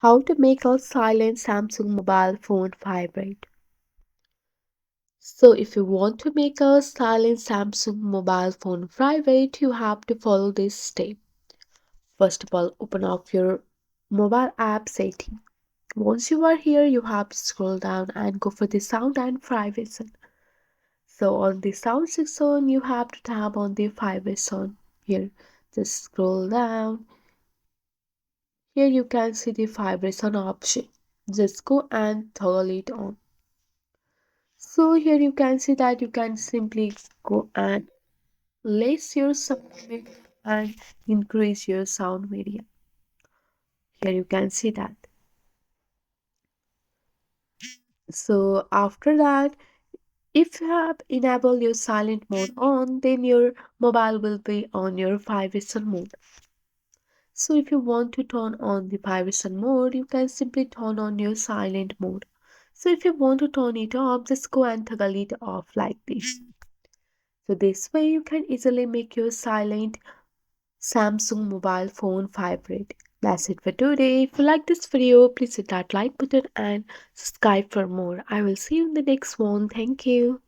How to make a silent Samsung mobile phone vibrate. So if you want to make a silent Samsung mobile phone vibrate, you have to follow this step. First of all, open up your mobile app setting. Once you are here, you have to scroll down and go for the sound and vibration. So on the sound section, you have to tap on the vibration here. Just scroll down. Here you can see the vibration option. Just go and toggle it on. So here you can see that you can simply go and raise your sound volume and increase your sound area. Here you can see that. So after that, if you have enabled your silent mode on, then your mobile will be on your vibration mode. So if you want to turn on the vibration mode, you can simply turn on your silent mode. So if you want to turn it off, just go and toggle it off like this. So this way you can easily make your silent Samsung mobile phone vibrate. That's it for today. If you like this video, please hit that like button and subscribe for more. I will see you in the next one. Thank you.